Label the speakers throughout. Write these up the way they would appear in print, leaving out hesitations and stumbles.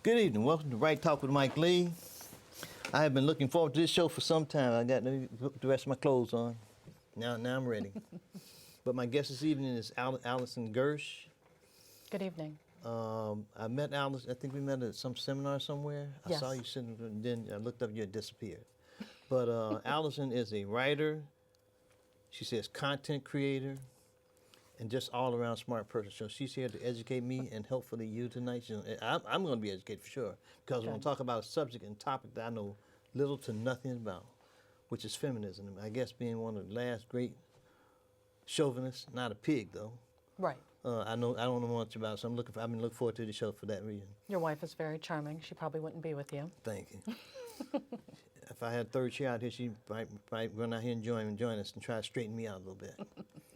Speaker 1: Good evening. Welcome to Right Talk with Mike Lee. I have been looking forward to this show for some time. I got to put the rest of my clothes on. Now I'm ready. But my guest this evening is Alison Gersch.
Speaker 2: Good evening.
Speaker 1: I met Alison. I think we met at some seminar somewhere.
Speaker 2: Yes.
Speaker 1: I saw you sitting, and then I looked up, you had disappeared. But Alison is a writer. She says content creator, and just all around smart person. So she's here to educate me and hopefully you tonight. I'm going to be educated for sure, because we're going to talk about a subject and topic that I know little to nothing about, which is feminism. I guess being one of the last great chauvinists, not a pig though.
Speaker 2: Right.
Speaker 1: I don't know much about it, so I've been looking forward to the show for that reason.
Speaker 2: Your wife is very charming. She probably wouldn't be with you.
Speaker 1: Thank you. If I had a third chair out here, she'd probably run out here and join us and try to straighten me out a little bit.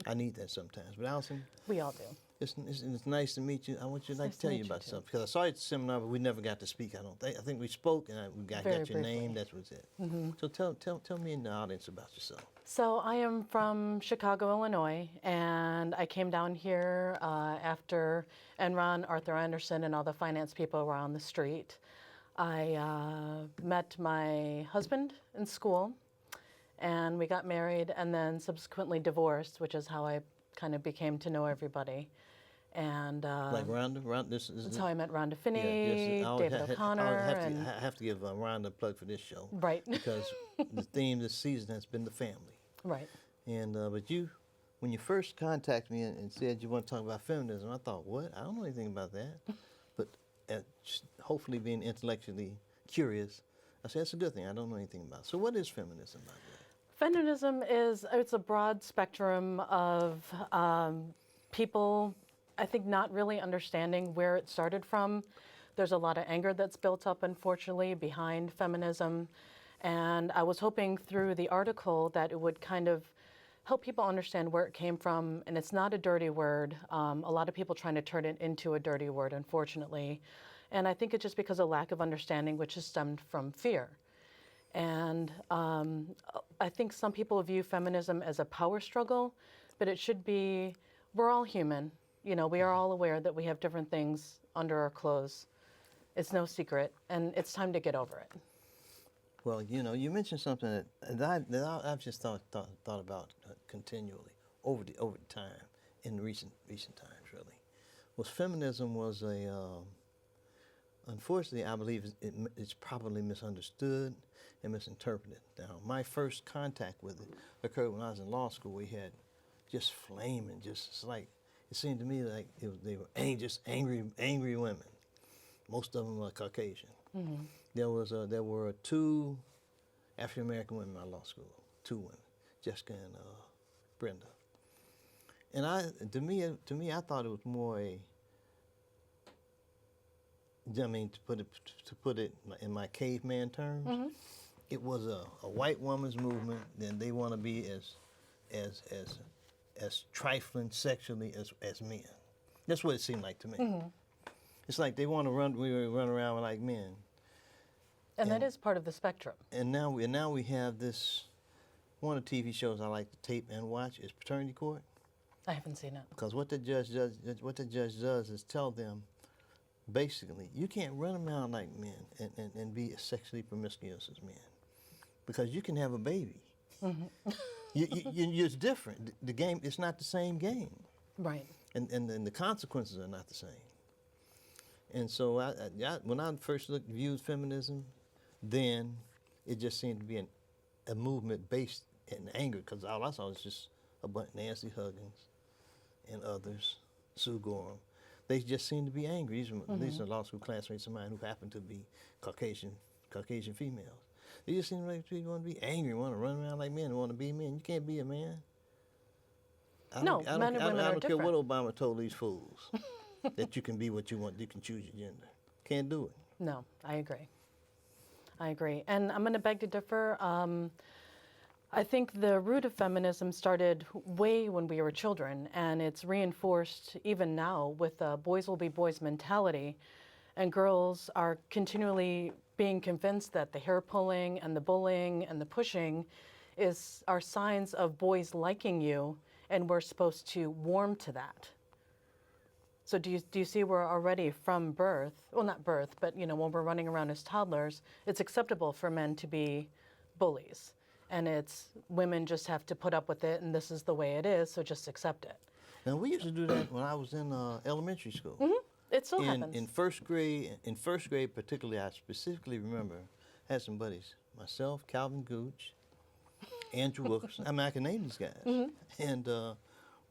Speaker 1: I need that sometimes. But Alison,
Speaker 2: We all do.
Speaker 1: it's nice to meet you. I want you to
Speaker 2: nice
Speaker 1: tell
Speaker 2: to
Speaker 1: you
Speaker 2: meet
Speaker 1: about
Speaker 2: you,
Speaker 1: something, because I saw you at the seminar, but we never got to speak. I don't think. I think we spoke, and we got
Speaker 2: Very
Speaker 1: your
Speaker 2: briefly.
Speaker 1: name. That was it. So tell me and the audience about yourself.
Speaker 2: So I am from Chicago, Illinois, and I came down here after Enron, Arthur Andersen, and all the finance people were on the street. I met my husband in school, and we got married, and then subsequently divorced, which is how I kind of became to know everybody. And
Speaker 1: Like Rhonda,
Speaker 2: that's how I met Rhonda Finney, David O'Connor,
Speaker 1: I have to give Rhonda a plug for this show,
Speaker 2: right,
Speaker 1: because the theme this season has been the family.
Speaker 2: right.
Speaker 1: And but when you first contacted me and said you want to talk about feminism, I thought, what? I don't know anything about that. But hopefully being intellectually curious, I said, that's a good thing. I don't know anything about it. So what is feminism, by the way?
Speaker 2: Feminism it's a broad spectrum of people, I think, not really understanding where it started from. There's a lot of anger that's built up, unfortunately, behind feminism. And I was hoping through the article that it would kind of help people understand where it came from. And it's not a dirty word. A lot of people trying to turn it into a dirty word, unfortunately. And I think it's just because of lack of understanding, which has stemmed from fear. And I think some people view feminism as a power struggle, but it should be, we're all human. You know, we are all aware that we have different things under our clothes. It's no secret, and it's time to get over it.
Speaker 1: Well, you know, you mentioned something that I've just thought about continually over the time in recent times, really. Was feminism was unfortunately, I believe it's probably misunderstood and misinterpreted. Now, my first contact with it occurred when I was in law school. We had just flaming, it's like, it seemed to me like they were angry women. Most of them were Caucasian. Mm-hmm. There were two African American women in my law school, two women, Jessica and Brenda. And to me, I thought it was more to put it in my caveman terms, mm-hmm. It was a white woman's movement. Then they want to be as trifling sexually as men. That's what it seemed like to me. Mm-hmm. It's like they want to run around like men.
Speaker 2: And that is part of the spectrum.
Speaker 1: And now we have this. One of the TV shows I like to tape and watch is Paternity Court.
Speaker 2: I haven't seen it.
Speaker 1: Because what the judge does is tell them, basically, you can't run around like men and be as sexually promiscuous as men, because you can have a baby. Mm-hmm. You're different. The game, it's not the same game.
Speaker 2: Right.
Speaker 1: And the consequences are not the same. And so when I first viewed feminism, then it just seemed to be a movement based in anger, because all I saw was just a bunch of Nancy Huggins and others, Sue Gorham. They just seemed to be angry. These are law school classmates of mine who happen to be Caucasian females. They just seem like people want to be angry, want to run around like men, want to be men. You can't be a man.
Speaker 2: Men and women are different.
Speaker 1: I don't care what Obama told these fools, that you can be what you want, you can choose your gender. Can't do it.
Speaker 2: No, I agree. And I'm going to beg to differ. I think the root of feminism started way when we were children, and it's reinforced even now with the boys will be boys mentality. And girls are continually being convinced that the hair pulling and the bullying and the pushing are signs of boys liking you, and we're supposed to warm to that. So do you see we're already from birth, well, not birth, but when we're running around as toddlers, it's acceptable for men to be bullies. And it's women just have to put up with it, and this is the way it is, so just accept it.
Speaker 1: Now, we used to do that when I was in elementary school.
Speaker 2: It still happens.
Speaker 1: In first grade particularly, I specifically remember, I had some buddies, myself, Calvin Gooch, Andrew Wilkerson. I mean, I can name these guys. And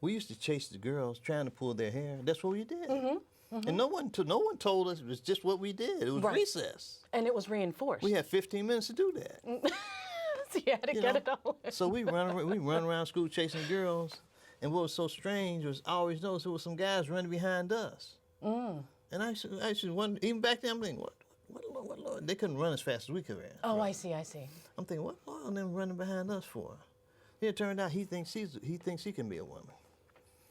Speaker 1: we used to chase the girls, trying to pull their hair. That's what we did. And no one told us. It was just what we did. It was recess.
Speaker 2: And it was reinforced.
Speaker 1: We had 15 minutes to do that.
Speaker 2: So you had to get it all in.
Speaker 1: So we run around school chasing girls. And what was so strange was I always noticed there was some guys running behind us. And I used to wonder, even back then, I'm thinking, what Lord? They couldn't run as fast as we could run.
Speaker 2: Oh, I see.
Speaker 1: I'm thinking, what Lord are them running behind us for? It turned out he thinks he can be a woman.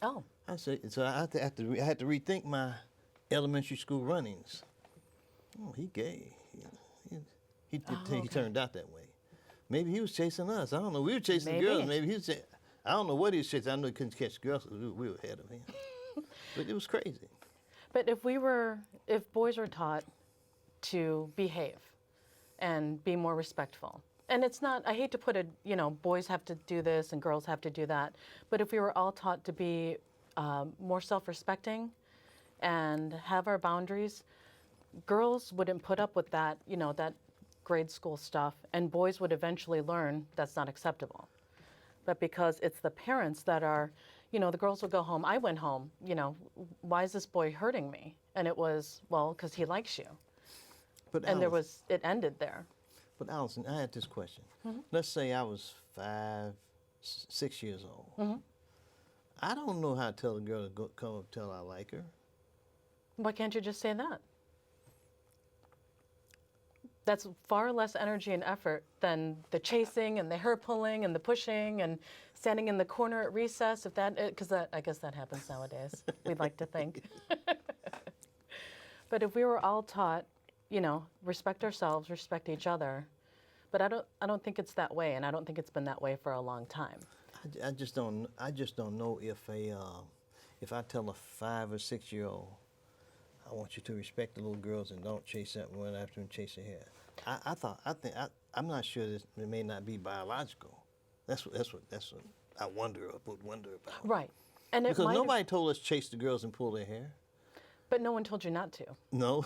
Speaker 2: Oh.
Speaker 1: I said, so I had to rethink my elementary school runnings. Oh, he gay. He turned out that way. Maybe he was chasing us. I don't know. We were chasing girls. Maybe he was. I don't know what he was chasing. I know he couldn't catch girls because we were ahead of him. But it was crazy.
Speaker 2: But if boys were taught to behave and be more respectful, and it's not, I hate to put it, boys have to do this and girls have to do that, but if we were all taught to be more self-respecting and have our boundaries, girls wouldn't put up with that, that grade school stuff, and boys would eventually learn that's not acceptable. But because it's the parents that are, the girls will go home. I went home, why is this boy hurting me? And it was, well, because he likes you.
Speaker 1: But
Speaker 2: and it ended there.
Speaker 1: But Alison, I had this question. Let's say I was 5, 6 years old. I don't know how to tell a girl to come up and tell I like her.
Speaker 2: Why can't you just say that? That's far less energy and effort than the chasing and the hair pulling and the pushing and standing in the corner at recess. Because I guess that happens nowadays. We'd like to think. But if we were all taught, respect ourselves, respect each other. But I don't think it's that way, and I don't think it's been that way for a long time.
Speaker 1: I just don't know if I tell a 5 or 6 year old, I want you to respect the little girls and don't chase that one after and chase her hair. I'm not sure it may not be biological. That's what I would wonder about.
Speaker 2: Right, and
Speaker 1: because nobody told us chase the girls and pull their hair.
Speaker 2: But no one told you not to.
Speaker 1: No.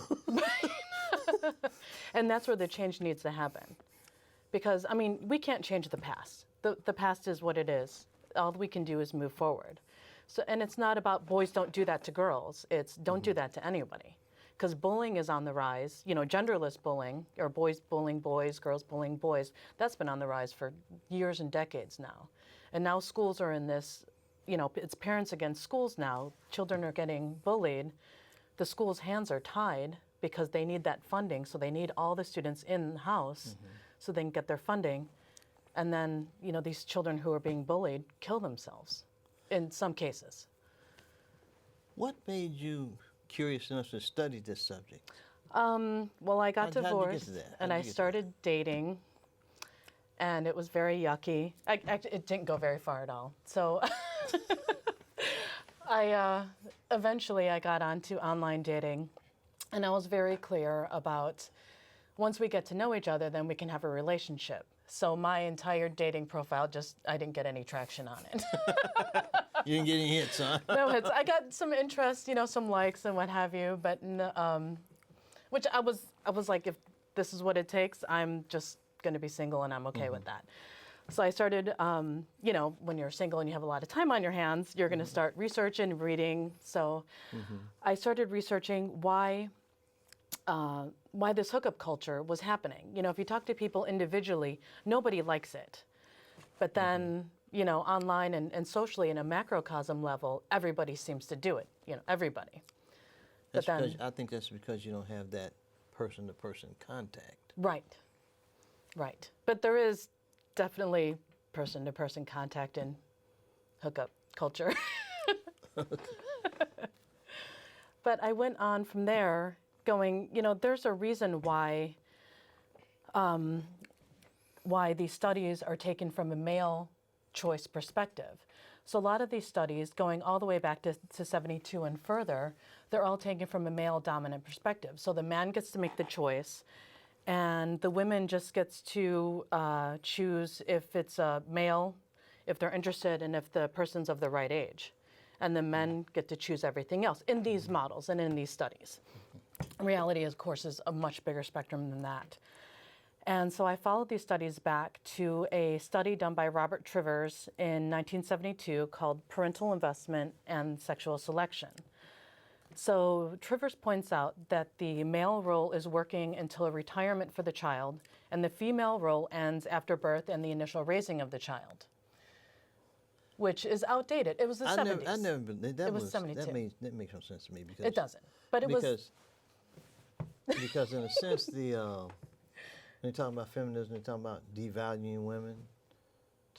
Speaker 2: And that's where the change needs to happen, because we can't change the past. The past is what it is. All we can do is move forward. So, and it's not about boys don't do that to girls. It's don't do that to anybody. Because bullying is on the rise. Genderless bullying, or boys bullying boys, girls bullying boys, that's been on the rise for years and decades now. And now schools are in this, it's parents against schools now. Children are getting bullied. The school's hands are tied because they need that funding. So they need all the students in the house so they can get their funding. And then, these children who are being bullied kill themselves. In some cases.
Speaker 1: What made you curious enough to study this subject?
Speaker 2: Well, I got divorced,
Speaker 1: how'd you get to that?
Speaker 2: and I started dating, and it was very yucky. It didn't go very far at all. So eventually I got onto online dating, and I was very clear about once we get to know each other, then we can have a relationship. So my entire dating profile, I didn't get any traction on it.
Speaker 1: You didn't get any hits, huh?
Speaker 2: No hits. I got some interest, some likes and what have you, but which I was like, if this is what it takes, I'm just going to be single and I'm okay with that. So I started, when you're single and you have a lot of time on your hands, you're going to start researching, reading. So I started researching why this hookup culture was happening. If you talk to people individually, nobody likes it. But then, online and socially in a macrocosm level, everybody seems to do it, everybody.
Speaker 1: I think that's because you don't have that person-to-person contact.
Speaker 2: Right. But there is definitely person-to-person contact in hookup culture. But I went on from there going, there's a reason why these studies are taken from a male choice perspective. So a lot of these studies, going all the way back to 72 and further, they're all taken from a male dominant perspective. So the man gets to make the choice, and the women just gets to choose if it's a male, if they're interested, and if the person's of the right age. And the men get to choose everything else in these models and in these studies. Reality, of course, is a much bigger spectrum than that. And so I followed these studies back to a study done by Robert Trivers in 1972 called Parental Investment and Sexual Selection. So Trivers points out that the male role is working until a retirement for the child, and the female role ends after birth and the initial raising of the child, which is outdated. It was the 70s.
Speaker 1: I never believed that.
Speaker 2: It was 72.
Speaker 1: That makes no sense to me because
Speaker 2: It doesn't, but it was.
Speaker 1: Because in a sense, when they talk about feminism, they talk about devaluing women.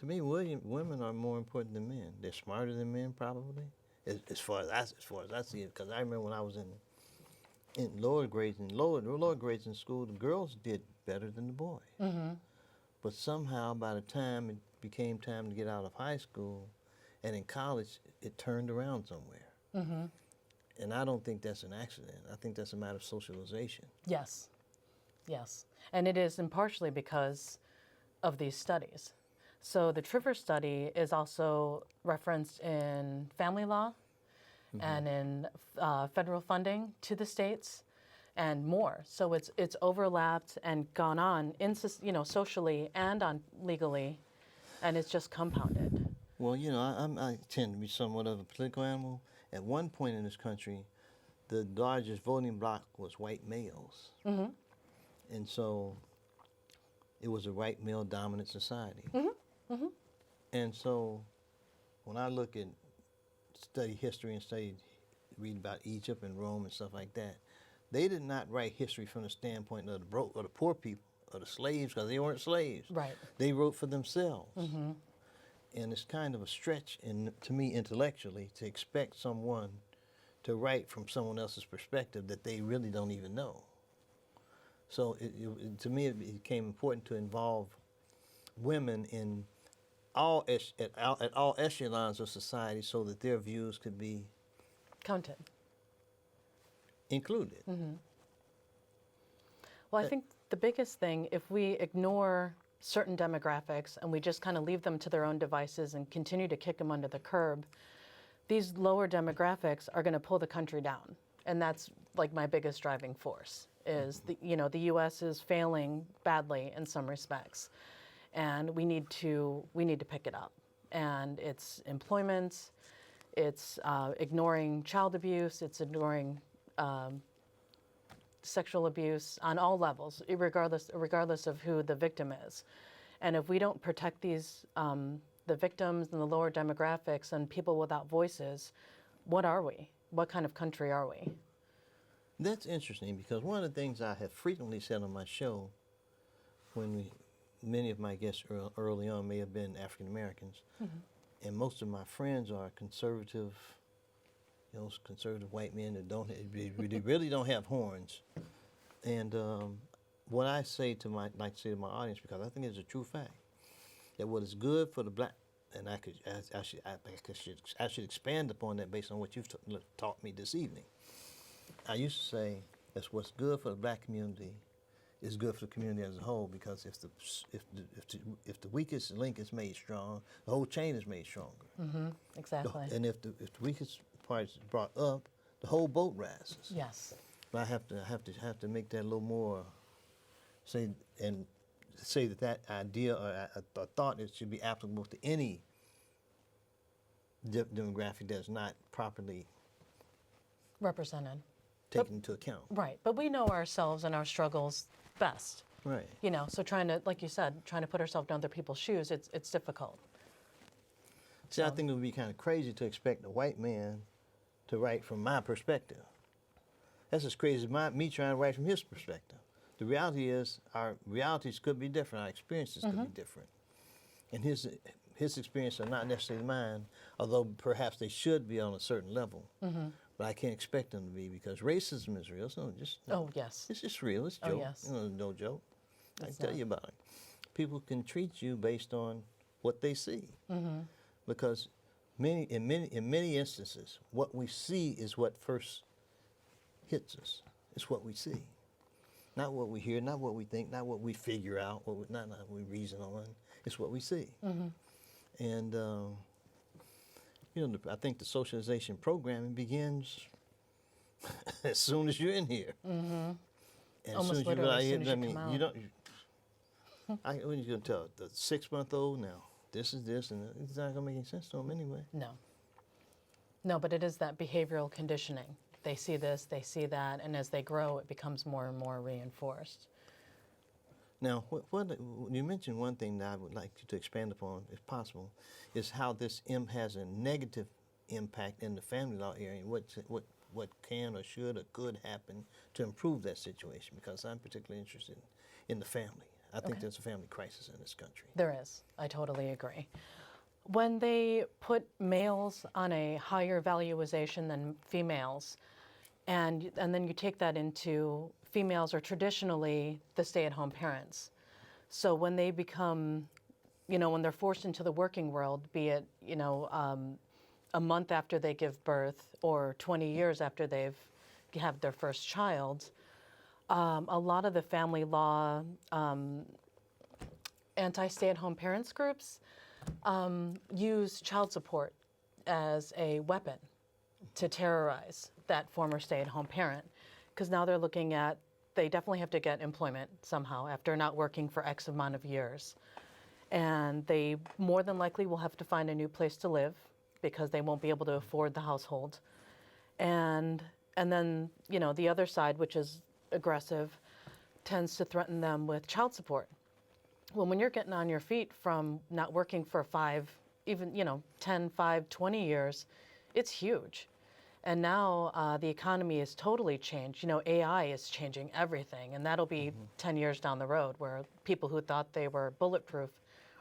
Speaker 1: To me, women are more important than men. They're smarter than men, probably, as far as I see it. Because I remember when I was in lower grades in school, the girls did better than the boys.
Speaker 2: Mm-hmm.
Speaker 1: But somehow, by the time it became time to get out of high school, and in college, it turned around somewhere.
Speaker 2: Mm-hmm.
Speaker 1: And I don't think that's an accident. I think that's a matter of socialization.
Speaker 2: Yes, yes. And it is partially because of these studies. So the Trivers study is also referenced in family law and in federal funding to the states and more. So it's overlapped and gone on socially and on legally, and it's just compounded.
Speaker 1: Well, I tend to be somewhat of a political animal. At one point in this country, the largest voting bloc was white males.
Speaker 2: Mm-hmm.
Speaker 1: And so it was a white male dominant society.
Speaker 2: Mm-hmm. Mm-hmm.
Speaker 1: And so when I look at study history and read about Egypt and Rome and stuff like that, they did not write history from the standpoint of the broke or the poor people or the slaves, because they weren't slaves.
Speaker 2: Right.
Speaker 1: They wrote for themselves.
Speaker 2: Mm-hmm.
Speaker 1: And it's kind of a stretch, to me, intellectually, to expect someone to write from someone else's perspective that they really don't even know. So to me, it became important to involve women in at all echelons of society so that their views could be
Speaker 2: counted,
Speaker 1: included.
Speaker 2: Mm-hmm. Well, I think the biggest thing, if we ignore certain demographics and we just kind of leave them to their own devices and continue to kick them under the curb, these lower demographics are going to pull the country down. And that's like my biggest driving force is the U.S. is failing badly in some respects, and we need to pick it up. And it's employment, it's ignoring child abuse, it's ignoring sexual abuse on all levels, regardless of who the victim is. And if we don't protect these, the victims and the lower demographics and people without voices, what are we? What kind of country are we?
Speaker 1: That's interesting, because one of the things I have frequently said on my show, many of my guests early on may have been African Americans, mm-hmm. and most of my friends are conservative, conservative white men that really don't have horns. And what I say to my audience, because I think it's a true fact, that what is good for the black, and I should expand upon that based on what you've taught me this evening. I used to say that's what's good for the black community is good for the community as a whole, because if the weakest link is made strong, the whole chain is made stronger.
Speaker 2: Mm-hmm. Exactly.
Speaker 1: And if the weakest part is brought up, the whole boat rises.
Speaker 2: Yes.
Speaker 1: But I have to make that a little more say that idea or a thought that should be applicable to any demographic that's not properly
Speaker 2: represented,
Speaker 1: taken into account.
Speaker 2: Right, but we know ourselves and our struggles best.
Speaker 1: Right.
Speaker 2: So trying to, like you said, trying to put ourselves in other people's shoes, it's difficult.
Speaker 1: See, I think it would be kind of crazy to expect a white man to write from my perspective. That's as crazy as me trying to write from his perspective. The reality is our realities could be different, our experiences
Speaker 2: mm-hmm.
Speaker 1: could be different. And his experiences are not necessarily mine, although perhaps they should be on a certain level.
Speaker 2: Mm-hmm.
Speaker 1: But I can't expect them to be, because racism is real. So
Speaker 2: oh, yes.
Speaker 1: It's just real. It's a joke.
Speaker 2: Oh, yes.
Speaker 1: No joke. I can
Speaker 2: It's
Speaker 1: tell
Speaker 2: not.
Speaker 1: you about it. People can treat you based on what they see.
Speaker 2: Mm-hmm.
Speaker 1: Because in many instances, what we see is what first hits us. It's what we see. Not what we hear, not what we think, not what we figure out, not what we reason on. It's what we see. And, I think the socialization programming begins as soon as you're in here. And
Speaker 2: Almost literally as soon as you come out.
Speaker 1: you don't, when you going to tell the 6-month-old now, this is this, and it's not going to make any sense to them anyway.
Speaker 2: No. No, but it is that behavioral conditioning. They see this, they see that, and as they grow, it becomes more and more reinforced.
Speaker 1: Now, what you mentioned one thing that I would like you to expand upon, if possible, is how this has a negative impact in the family law area. What can or should or could happen to improve that situation? Because I'm particularly interested in the family. I think there's a family crisis in this country.
Speaker 2: There is. I totally agree. When they put males on a higher valuation than females, and then you take that into females are traditionally the stay-at-home parents. So when they become, when they're forced into the working world, be it, a month after they give birth or 20 years after they've have their first child, a lot of the family law anti-stay-at-home parents groups use child support as a weapon to terrorize that former stay-at-home parent, because now they're looking at, they definitely have to get employment somehow after not working for X amount of years. And they more than likely will have to find a new place to live because they won't be able to afford the household. And then, the other side, which is aggressive, tends to threaten them with child support. Well, when you're getting on your feet from not working for 10, 5, 20 years, it's huge. And now the economy is totally changed. AI is changing everything, and that'll be 10 years down the road where people who thought they were bulletproof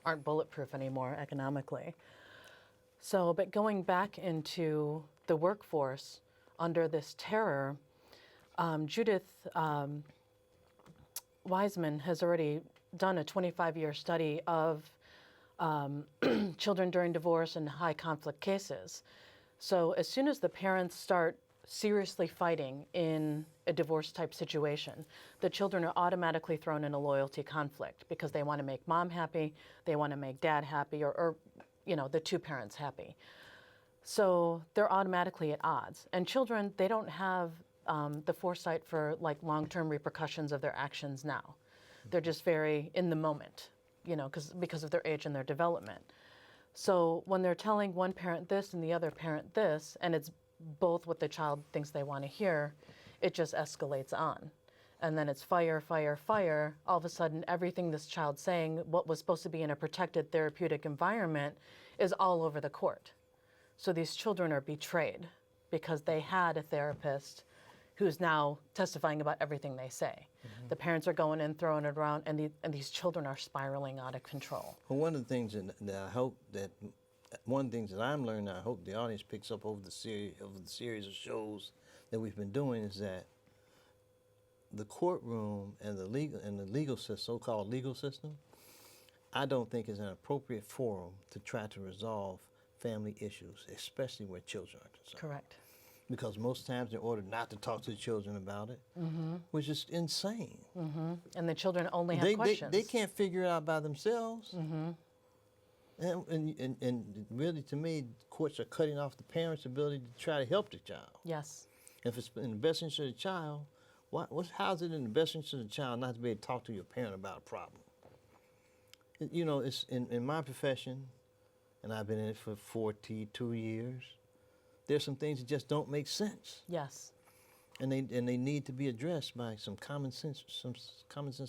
Speaker 2: aren't bulletproof anymore economically. So, but going back into the workforce under this terror, Judith Wiseman has already done a 25-year study of children during divorce and high conflict cases. So as soon as the parents start seriously fighting in a divorce type situation, the children are automatically thrown in a loyalty conflict because they want to make mom happy, they want to make dad happy, or the two parents happy. So they're automatically at odds. And children, they don't have the foresight for long-term repercussions of their actions now. They're just very in the moment, because of their age and their development. So when they're telling one parent this and the other parent this, and it's both what the child thinks they want to hear, it just escalates on. And then it's fire, fire, fire. All of a sudden, everything this child's saying, what was supposed to be in a protected therapeutic environment, is all over the court. So these children are betrayed because they had a therapist who's now testifying about everything they say. The parents are going in, throwing it around, and these children are spiraling out of control.
Speaker 1: Well, one of the things that I hope that I'm learning, I hope the audience picks up over the series of shows that we've been doing, is that the courtroom and the legal system, so-called legal system, I don't think is an appropriate forum to try to resolve family issues, especially where children are concerned.
Speaker 2: Correct.
Speaker 1: Because most times they're ordered not to talk to the children about it, which is insane.
Speaker 2: And the children only have questions.
Speaker 1: They can't figure it out by themselves. And really, to me, courts are cutting off the parents' ability to try to help the child.
Speaker 2: Yes.
Speaker 1: If it's in the best interest of the child, how is it in the best interest of the child not to be able to talk to your parent about a problem? It's in my profession, and I've been in it for 42 years, there's some things that just don't make sense.
Speaker 2: Yes.
Speaker 1: And they need to be addressed by some common sense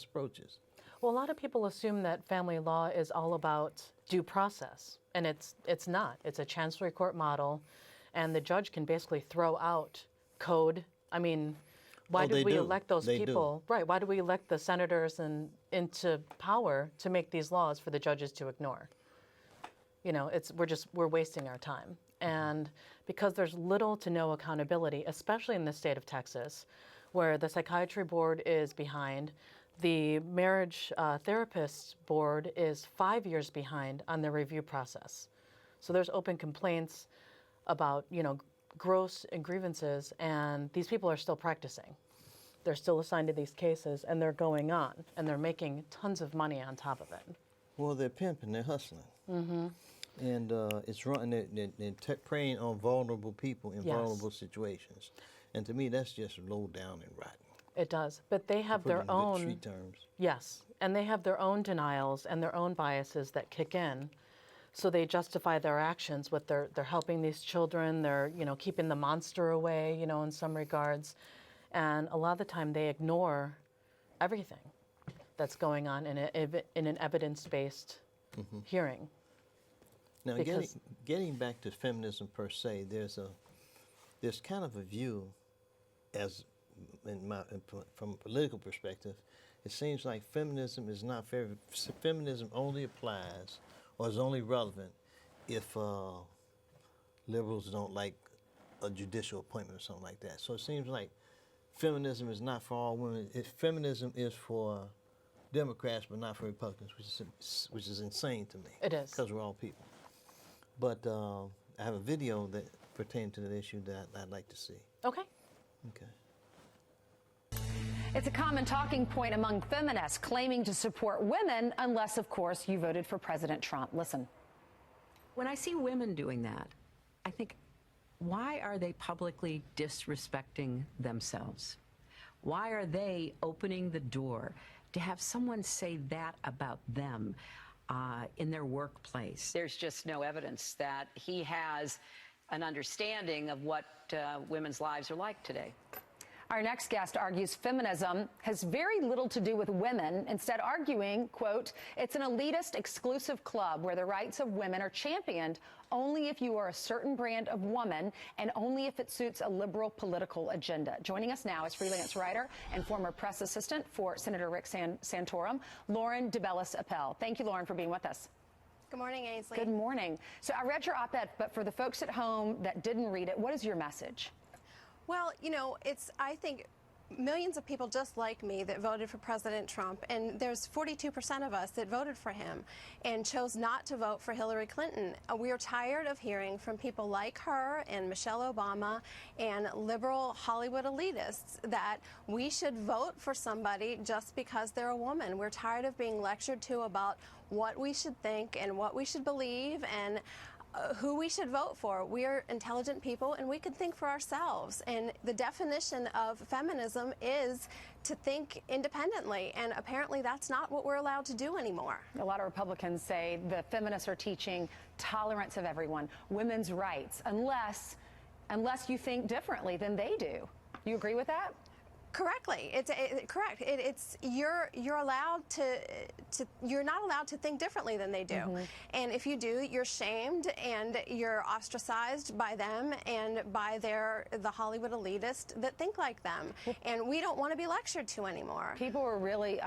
Speaker 1: approaches.
Speaker 2: Well, a lot of people assume that family law is all about due process, and it's not. It's a chancery court model, and the judge can basically throw out code. I mean, why did we elect those people? Right, why do we elect the senators into power to make these laws for the judges to ignore? We're wasting our time. And because there's little to no accountability, especially in the state of Texas, where the psychiatry board is behind, the marriage therapist board is 5 years behind on the review process. So there's open complaints about, gross grievances, and these people are still practicing. They're still assigned to these cases, and they're going on, and they're making tons of money on top of it.
Speaker 1: Well, they're pimping, they're hustling. Mm-hmm. And it's running, they're preying on vulnerable people in vulnerable situations. And to me, that's just low down and rotten.
Speaker 2: It does. But they have their own...
Speaker 1: street terms.
Speaker 2: Yes. And they have their own denials and their own biases that kick in. So they justify their actions with they're helping these children, they're, keeping the monster away, in some regards. And a lot of the time they ignore everything that's going on in an evidence-based hearing.
Speaker 1: Now, getting back to feminism per se, there's kind of a view, from a political perspective, it seems like feminism is not fair. Feminism only applies or is only relevant if liberals don't like a judicial appointment or something like that. So it seems like feminism is not for all women. Feminism is for Democrats, but not for Republicans, which is insane to me.
Speaker 2: It is.
Speaker 1: Because we're all people. But I have a video that pertains to the issue that I'd like to see.
Speaker 2: Okay.
Speaker 1: Okay.
Speaker 3: It's a common talking point among feminists claiming to support women, unless, of course, you voted for President Trump. Listen.
Speaker 4: When I see women doing that, I think, why are they publicly disrespecting themselves? Why are they opening the door to have someone say that about them in their workplace?
Speaker 5: There's just no evidence that he has an understanding of what women's lives are like today.
Speaker 3: Our next guest argues feminism has very little to do with women, instead arguing, quote, it's an elitist exclusive club where the rights of women are championed only if you are a certain brand of woman and only if it suits a liberal political agenda. Joining us now is freelance writer and former press assistant for Senator Rick Santorum, Lauren DeBellis-Appel. Thank you, Lauren, for being with us.
Speaker 6: Good morning, Ainsley.
Speaker 3: Good morning. So I read your op-ed, but for the folks at home that didn't read it, what is your message?
Speaker 6: Well, I think millions of people just like me that voted for President Trump, and there's 42% of us that voted for him and chose not to vote for Hillary Clinton. We are tired of hearing from people like her and Michelle Obama and liberal Hollywood elitists that we should vote for somebody just because they're a woman. We're tired of being lectured to about what we should think and what we should believe and who we should vote for. We are intelligent people and we can think for ourselves. And the definition of feminism is to think independently. And apparently that's not what we're allowed to do anymore.
Speaker 3: A lot of Republicans say the feminists are teaching tolerance of everyone, women's rights, unless you think differently than they do. You agree with that?
Speaker 6: Correctly, correct. You're allowed you're not allowed to think differently than they do, and if you do, you're shamed and you're ostracized by them and by the Hollywood elitists that think like them, and we don't want to be lectured to anymore.
Speaker 3: People were really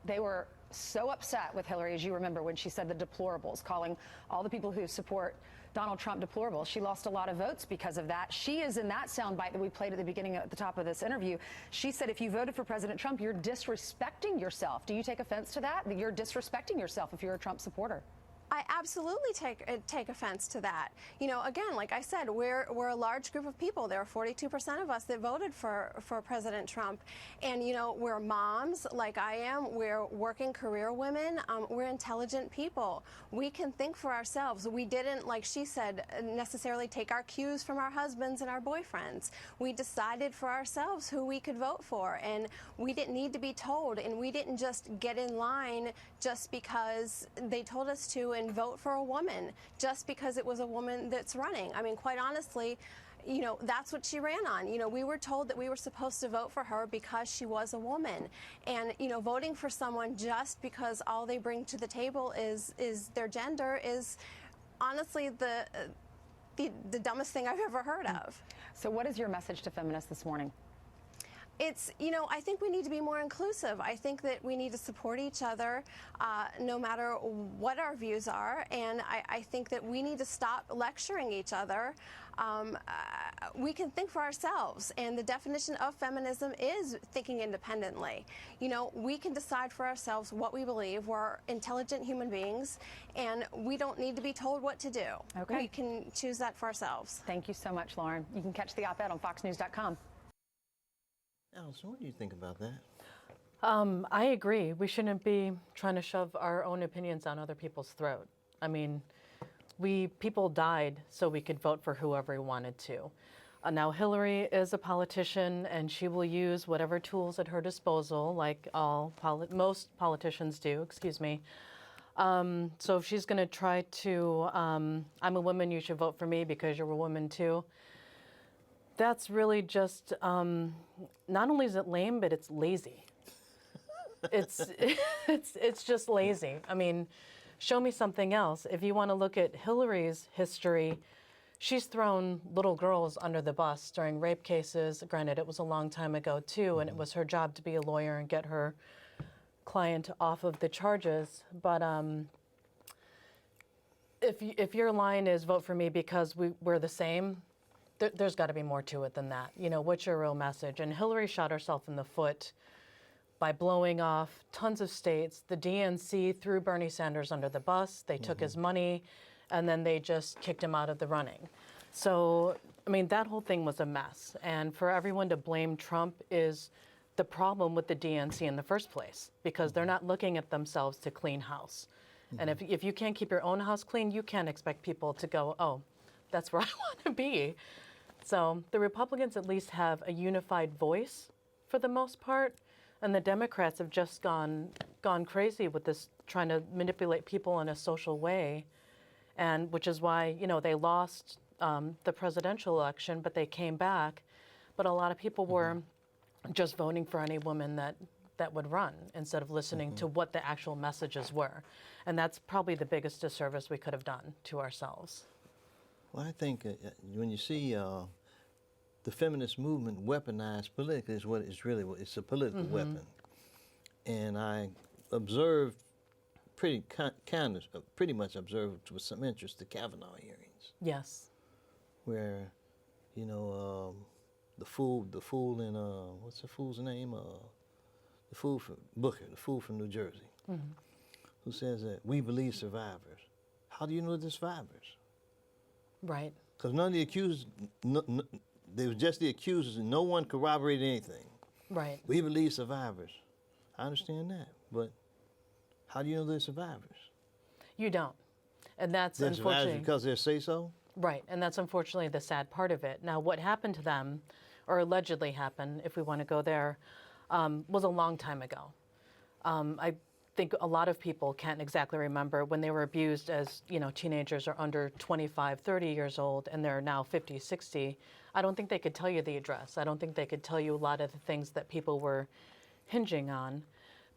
Speaker 3: they were so upset with Hillary, as you remember, when she said the deplorables, calling all the people who support Donald Trump deplorable. She lost a lot of votes because of that. She is in that soundbite that we played at the beginning, at the top of this interview. She said if you voted for President Trump, you're disrespecting yourself. Do you take offense to that? That you're disrespecting yourself if you're a Trump supporter?
Speaker 6: I absolutely take offense to that. Again, like I said, we're a large group of people. There are 42% of us that voted for President Trump. And, we're moms like I am. We're working career women. We're intelligent people. We can think for ourselves. We didn't, like she said, necessarily take our cues from our husbands and our boyfriends. We decided for ourselves who we could vote for. And we didn't need to be told. And we didn't just get in line just because they told us to and vote for a woman just because it was a woman that's running. I mean, quite honestly, that's what she ran on. We were told that we were supposed to vote for her because she was a woman. And, voting for someone just because all they bring to the table is their gender is honestly the dumbest thing I've ever heard of.
Speaker 3: So what is your message to feminists this morning?
Speaker 6: it's, you know, I think we need to be more inclusive. I think that we need to support each other no matter what our views are. And I think that we need to stop lecturing each other. We can think for ourselves. And the definition of feminism is thinking independently. You know, we can decide for ourselves what we believe. We're intelligent human beings, and we don't need to be told what to do.
Speaker 3: Okay.
Speaker 6: We can choose that for ourselves.
Speaker 3: Thank you so much, Lauren. You can catch the op-ed on foxnews.com.
Speaker 1: Alison, what do you think about that?
Speaker 2: I agree. We shouldn't be trying to shove our own opinions down other people's throat. I mean, people died so we could vote for whoever we wanted to. Now Hillary is a politician, and she will use whatever tools at her disposal, like most politicians do. Excuse me. So if she's going to try to, I'm a woman, you should vote for me because you're a woman too. That's really just, not only is it lame, but it's lazy. It's just lazy. I mean, show me something else. If you want to look at Hillary's history, she's thrown little girls under the bus during rape cases. Granted, it was a long time ago too, and it was her job to be a lawyer and get her client off of the charges. But if your line is vote for me because we're the same, there's got to be more to it than that. You know, what's your real message? And Hillary shot herself in the foot by blowing off tons of states. The DNC threw Bernie Sanders under the bus. They took his money, and then they just kicked him out of the running. So, I mean, that whole thing was a mess. And for everyone to blame Trump is the problem with the DNC in the first place, because they're not looking at themselves to clean house. And if you can't keep your own house clean, you can't expect people to go, oh, that's where I want to be. So the Republicans at least have a unified voice for the most part, and the Democrats have just gone crazy with this, trying to manipulate people in a social way, and which is why, you know, they lost the presidential election, but they came back. But a lot of people were just voting for any woman that would run instead of listening to what the actual messages were. And that's probably the biggest disservice we could have done to ourselves.
Speaker 1: Well, I think when you see the feminist movement weaponized politically, is what it's really, it's a political weapon. And I observed pretty much observed with some interest the Kavanaugh hearings.
Speaker 2: Yes.
Speaker 1: Where, you know, the fool in what's the fool's name? The fool from Booker, the fool from New Jersey, who says that we believe survivors. How do you know the survivors?
Speaker 2: Right.
Speaker 1: Because none of the accused, they were just the accusers, and no one corroborated anything.
Speaker 2: Right.
Speaker 1: We believe survivors. I understand that, but how do you know they're survivors?
Speaker 2: You don't. And that's
Speaker 1: They're survivors
Speaker 2: unfortunately
Speaker 1: because they say so?
Speaker 2: right. And that's unfortunately the sad part of it. Now, what happened to them, or allegedly happened, if we want to go there, was a long time ago. I think a lot of people can't exactly remember when they were abused as, you know, teenagers or under 25, 30 years old, and they're now 50, 60. I don't think they could tell you the address. I don't think they could tell you a lot of the things that people were hinging on.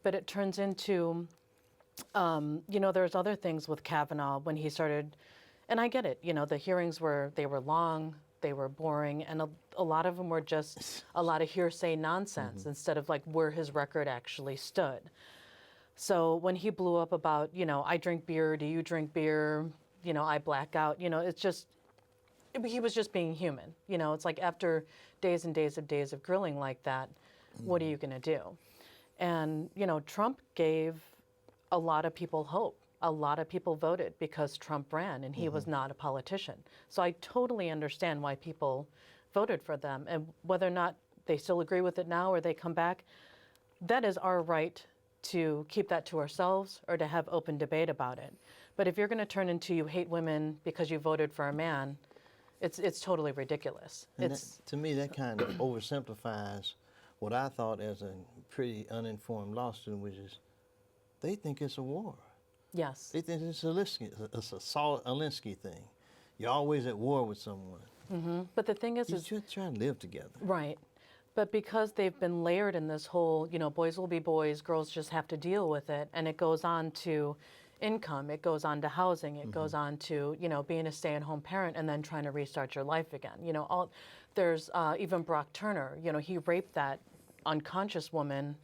Speaker 2: But it turns into, you know, there's other things with Kavanaugh when he started, and I get it, you know, the hearings they were long, they were boring, and a lot of them were just a lot of hearsay nonsense instead of like where his record actually stood. So when he blew up about, you know, I drink beer, do you drink beer, you know, I black out, you know, it's just, he was just being human. You know, it's like after days and days of grilling like that, what are you going to do? And, you know, Trump gave a lot of people hope. A lot of people voted because Trump ran and he was not a politician. So I totally understand why people voted for them. And whether or not they still agree with it now or they come back, that is our right to keep that to ourselves or to have open debate about it. But if you're going to turn into you hate women because you voted for a man, it's totally ridiculous.
Speaker 1: And to me, that kind of oversimplifies what I thought as a pretty uninformed law student, which is they think it's a war.
Speaker 2: Yes.
Speaker 1: They think it's a Saul Alinsky thing. You're always at war with someone.
Speaker 2: But the thing is
Speaker 1: You should try to live together.
Speaker 2: right. But because they've been layered in this whole, you know, boys will be boys, girls just have to deal with it, and it goes on to income, it goes on to housing, it goes on to, you know, being a stay-at-home parent and then trying to restart your life again. You know, there's even Brock Turner, you know, he raped that unconscious woman,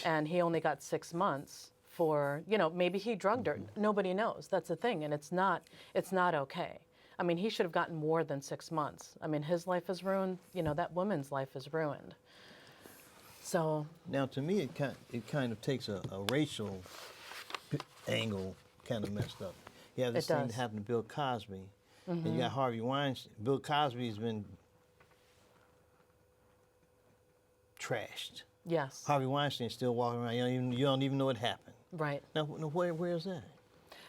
Speaker 2: and he only got 6 months for, maybe he drugged her. Nobody knows. That's the thing, and it's not okay. I mean, he should have gotten more than 6 months. I mean, his life is ruined. That woman's life is ruined. So
Speaker 1: Now, to me, it kind of takes a racial angle, kind of messed up. You have this thing that happened to Bill Cosby, and you got Harvey Weinstein. Bill Cosby has been trashed.
Speaker 2: yes,
Speaker 1: Harvey Weinstein's still walking around. You don't even know what happened.
Speaker 2: right.
Speaker 1: Now, where is that?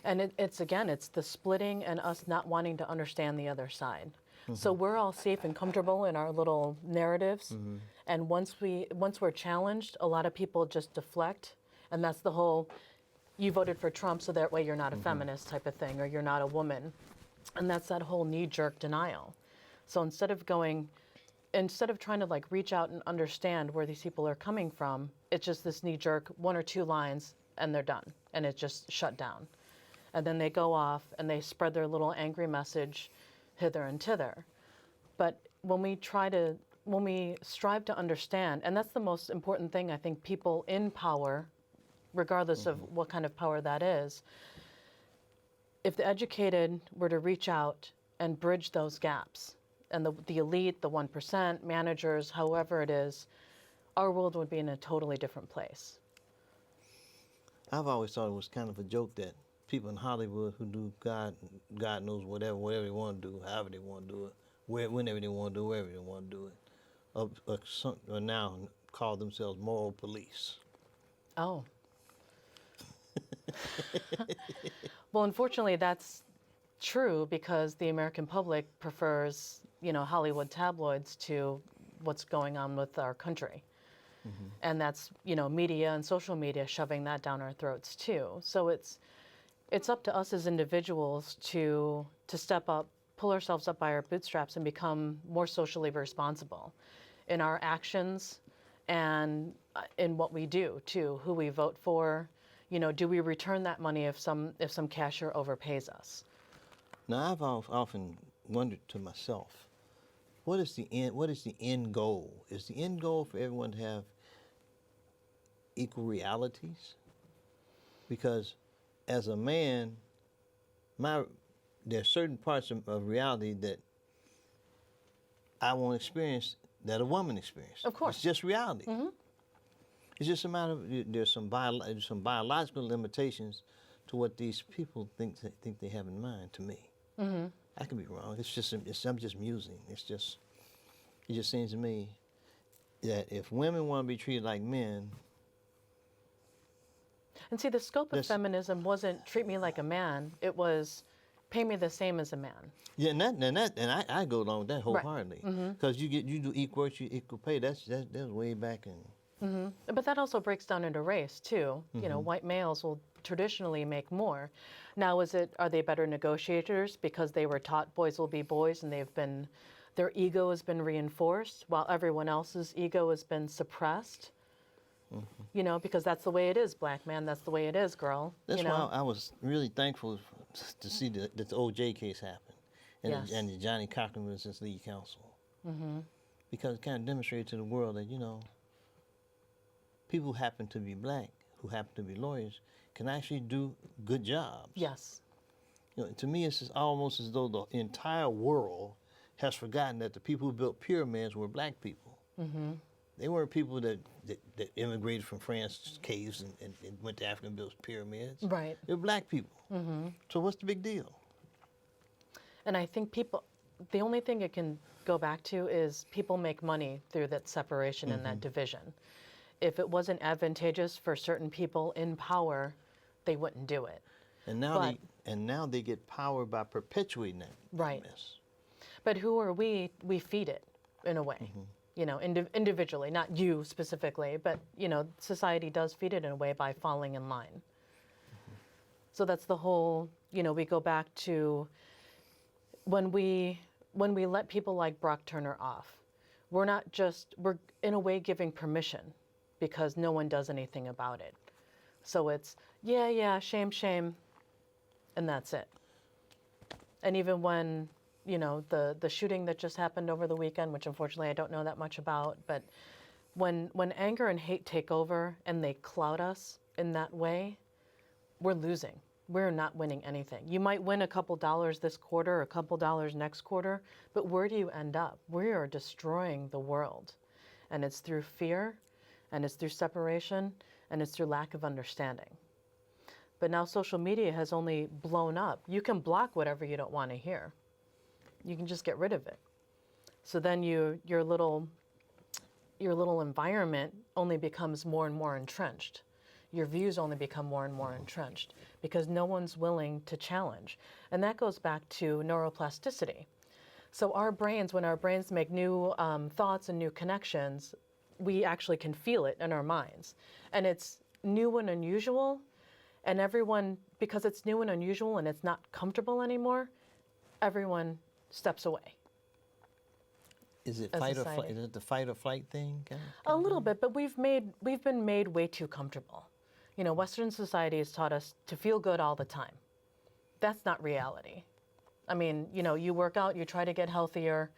Speaker 2: And it's the splitting and us not wanting to understand the other side. So we're all safe and comfortable in our little narratives, and once we're challenged, a lot of people just deflect, and that's the whole, you voted for Trump so that way you're not a feminist type of thing, or you're not a woman, and that's that whole knee-jerk denial. So instead of trying to like reach out and understand where these people are coming from, it's just this knee-jerk 1 or 2 lines, and they're done, and it's just shut down. And then they go off and they spread their little angry message hither and thither. But when we strive to understand, and that's the most important thing, I think people in power, regardless of what kind of power that is, if the educated were to reach out and bridge those gaps, and the elite, the 1%, managers, however it is, our world would be in a totally different place.
Speaker 1: I've always thought it was kind of a joke that people in Hollywood who do God knows whatever they want to do, however they want to do it, whenever they want to do it, wherever they want to do it, are now call themselves moral police.
Speaker 2: Oh. Well, unfortunately, that's true because the American public prefers, Hollywood tabloids to what's going on with our country. And that's, media and social media shoving that down our throats too. So it's up to us as individuals to step up, pull ourselves up by our bootstraps and become more socially responsible in our actions and in what we do too, who we vote for. Do we return that money if some cashier overpays us?
Speaker 1: Now, I've often wondered to myself, what is the end goal? Is the end goal for everyone to have equal realities? Because as a man, there are certain parts of reality that I won't experience that a woman experiences.
Speaker 2: Of course.
Speaker 1: It's just reality. It's just a matter of there's some biological limitations to what these people think they have in mind. To me, I could be wrong. I'm just musing. It just seems to me that if women want to be treated like men.
Speaker 2: And see, the scope of feminism wasn't treat me like a man. It was pay me the same as a man.
Speaker 1: Yeah, and I go along with that wholeheartedly. Because you do equal work, equal pay. That's way back in.
Speaker 2: But that also breaks down into race too. White males will traditionally make more. Now, are they better negotiators because they were taught boys will be boys and their ego has been reinforced while everyone else's ego has been suppressed? Because that's the way it is, black man. That's the way it is, girl.
Speaker 1: That's why I was really thankful to see that the OJ case happen, and the Johnny Cochran was his lead counsel, because it kind of demonstrated to the world that people who happen to be black, who happen to be lawyers, can actually do good jobs.
Speaker 2: Yes.
Speaker 1: To me, it's almost as though the entire world has forgotten that the people who built pyramids were black people. They weren't people that immigrated from France's caves and went to Africa and built pyramids.
Speaker 2: Right.
Speaker 1: They were black people. So what's the big deal?
Speaker 2: And I think the only thing it can go back to is people make money through that separation and that division. If it wasn't advantageous for certain people in power, they wouldn't do it.
Speaker 1: And now they get power by perpetuating that mess.
Speaker 2: But who are we? We feed it in a way. Individually, not you specifically, but society does feed it in a way by falling in line. So that's the whole. We go back to when we let people like Brock Turner off. We're in a way giving permission because no one does anything about it. So it's shame, and that's it. And even when the shooting that just happened over the weekend, which unfortunately I don't know that much about, but when anger and hate take over and they cloud us in that way, we're losing. We're not winning anything. You might win a couple dollars this quarter, a couple dollars next quarter, but where do you end up? We are destroying the world. And it's through fear, and it's through separation, and it's through lack of understanding. But now social media has only blown up. You can block whatever you don't want to hear. You can just get rid of it. So then your little environment only becomes more and more entrenched. Your views only become more and more entrenched because no one's willing to challenge. And that goes back to neuroplasticity. So our brains, when our brains make new thoughts and new connections, we actually can feel it in our minds. And it's new and unusual, and everyone, because it's new and unusual and it's not comfortable anymore, everyone steps away.
Speaker 1: Is it
Speaker 2: a
Speaker 1: fight or flight?
Speaker 2: society.
Speaker 1: Is it the fight or flight thing?
Speaker 2: A little bit, but we've been made way too comfortable. You know, Western society has taught us to feel good all the time. That's not reality. I mean, you know, you work out, you try to get healthier,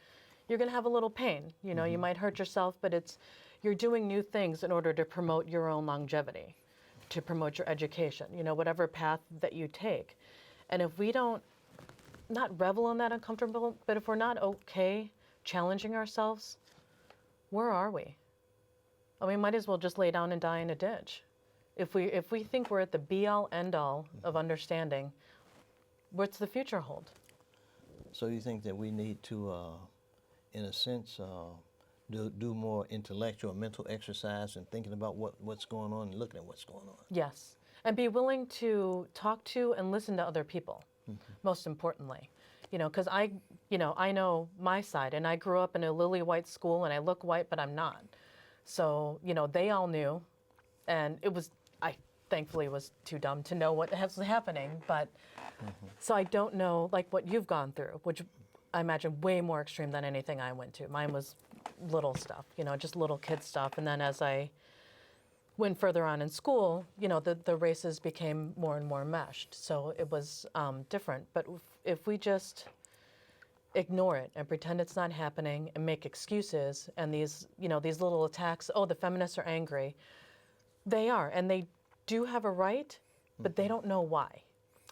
Speaker 2: you're going to have a little pain. You know, you might hurt yourself, but you're doing new things in order to promote your own longevity, to promote your education, you know, whatever path that you take. And if we don't, not revel in that uncomfortable, but if we're not okay challenging ourselves, where are we? I mean, might as well just lay down and die in a ditch. If we think we're at the be-all, end-all of understanding, what's the future hold?
Speaker 1: So you think that we need to, in a sense, do more intellectual, mental exercise and thinking about what's going on and looking at what's going on?
Speaker 2: Yes, and be willing to talk to and listen to other people, most importantly. You know, because I know my side, and I grew up in a lily white school, and I look white, but I'm not. So, you know, they all knew, and I thankfully was too dumb to know what was happening, but so I don't know, like, what you've gone through, which I imagine way more extreme than anything I went to. Mine was little stuff, you know, just little kid stuff, and then as I went further on in school, you know, the races became more and more meshed, so it was different. But if we just ignore it and pretend it's not happening and make excuses and these little attacks, oh, the feminists are angry. They are, and they do have a right, but they don't know why.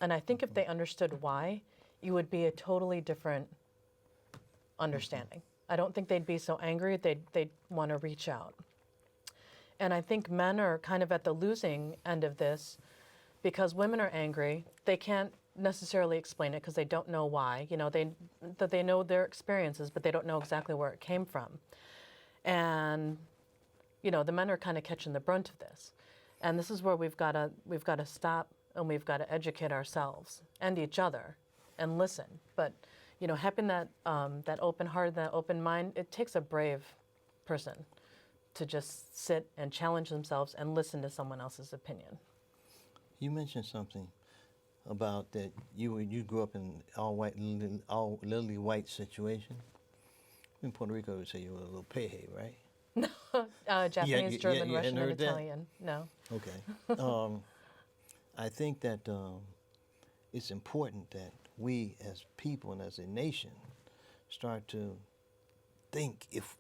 Speaker 2: And I think if they understood why, it would be a totally different understanding. I don't think they'd be so angry. They'd want to reach out. And I think men are kind of at the losing end of this because women are angry. They can't necessarily explain it because they don't know why. You know, they know their experiences, but they don't know exactly where it came from. And you know, the men are kind of catching the brunt of this. And this is where we've got to stop and we've got to educate ourselves and each other and listen. But, you know, having that open heart, that open mind, it takes a brave person to just sit and challenge themselves and listen to someone else's opinion.
Speaker 1: You mentioned something about that you grew up in all lily white situation. In Puerto Rico, would say you were a little peje, right?
Speaker 2: Japanese, German, Russian, and
Speaker 1: heard that?
Speaker 2: Italian. No.
Speaker 1: Okay. I think that it's important that we as people and as a nation start to think if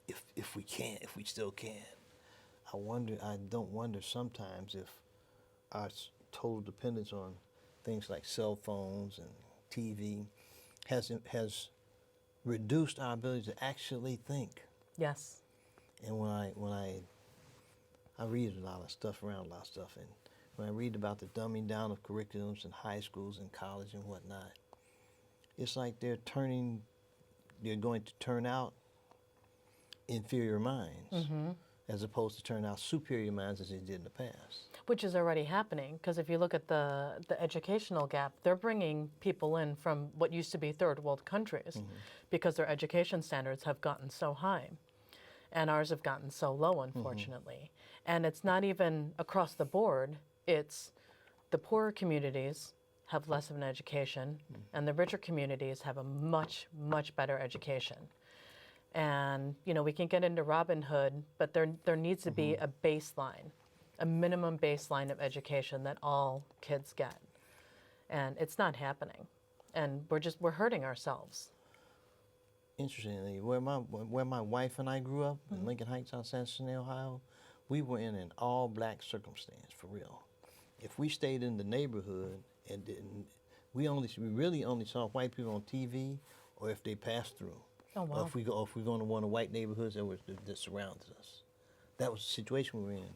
Speaker 1: we still can. I don't wonder sometimes if our total dependence on things like cell phones and TV has reduced our ability to actually think.
Speaker 2: Yes.
Speaker 1: And when I read a lot of stuff, and when I read about the dumbing down of curriculums in high schools and college and whatnot, it's like they're going to turn out inferior minds as opposed to turn out superior minds as they did in the past.
Speaker 2: Which is already happening, because if you look at the educational gap, they're bringing people in from what used to be third world countries because their education standards have gotten so high. And ours have gotten so low, unfortunately. And it's not even across the board. It's the poorer communities have less of an education, and the richer communities have a much, much better education. And, you know, we can get into Robin Hood, but there needs to be a baseline, a minimum baseline of education that all kids get. And it's not happening. And we're hurting ourselves.
Speaker 1: interestingly, where my wife and I grew up in Lincoln Heights, South Cincinnati, Ohio, we were in an all-black circumstance for real. If we stayed in the neighborhood and didn't, we really only saw white people on TV, or if they passed through.
Speaker 2: Oh, wow.
Speaker 1: Or if we go to one of the white neighborhoods that surrounded us. That was the situation we were in.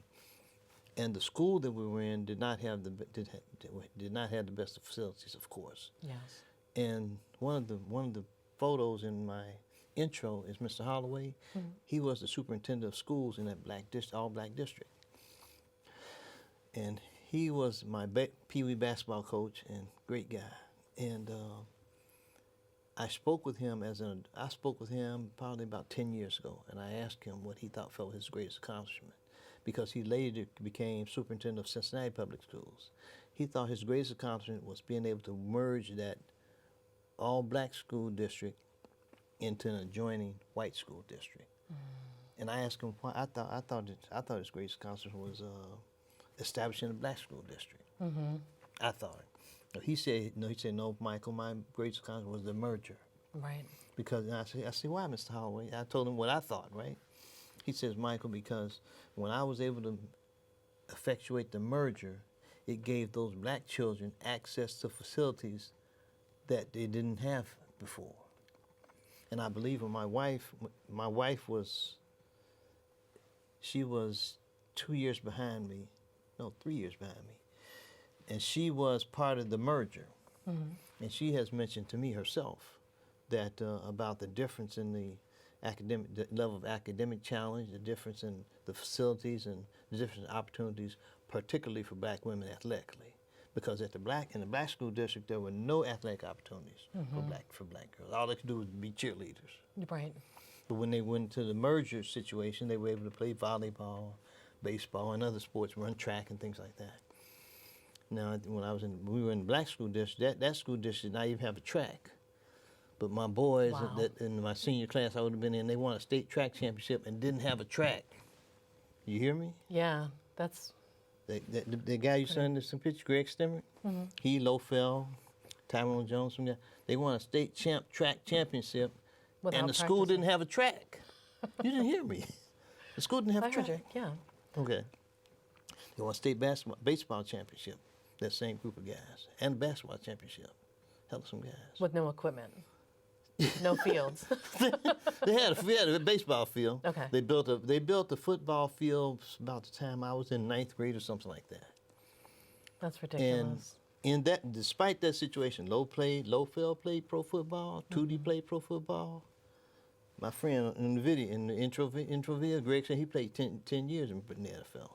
Speaker 1: And the school that we were in did not have the best of facilities, of course.
Speaker 2: Yes.
Speaker 1: And one of the photos in my intro is Mr. Holloway. He was the superintendent of schools in that all-black district. And he was my Pee Wee basketball coach and great guy. And I spoke with him probably about 10 years ago, and I asked him what he felt his greatest accomplishment, because he later became superintendent of Cincinnati Public Schools. He thought his greatest accomplishment was being able to merge that all-black school district into an adjoining white school district. And I asked him why. I thought his greatest accomplishment was establishing a black school district. I thought. He said no, Michael, my greatest accomplishment was the merger.
Speaker 2: Right.
Speaker 1: Because I said, why, Mr. Holloway? I told him what I thought, right? He says, Michael, because when I was able to effectuate the merger, it gave those black children access to facilities that they didn't have before. And I believe when my wife was 2 years behind me, no, 3 years behind me. And she was part of the merger. And she has mentioned to me herself that about the difference in the level of academic challenge, the difference in the facilities, and the different opportunities, particularly for black women athletically. Because in the black school district, there were no athletic opportunities for black girls. All they could do was be cheerleaders.
Speaker 2: Right.
Speaker 1: But when they went to the merger situation, they were able to play volleyball, baseball, and other sports, run track and things like that. Now, when we were in the black school district, that school district did not even have a track. But my boys in my senior class I would have been in, they won a state track championship and didn't have a track. You hear me?
Speaker 2: Yeah, that's...
Speaker 1: The guy you sent us some pictures, Greg Stemmer, he, Lofell, Tyrone Jones, they won a state track championship, and the school didn't have a track. You didn't hear me. The school didn't have a track.
Speaker 2: I heard you, yeah.
Speaker 1: Okay. They won a state baseball championship, that same group of guys, and a basketball championship. Hell of some guys.
Speaker 2: With no equipment. No fields.
Speaker 1: They had a baseball field.
Speaker 2: Okay.
Speaker 1: They built a football field about the time I was in 9th grade or something like that.
Speaker 2: That's ridiculous.
Speaker 1: And in that, despite that situation, Lofell played pro football, Tootie played pro football. My friend in the video, in the intro video, Greg said he played 10 years in the NFL.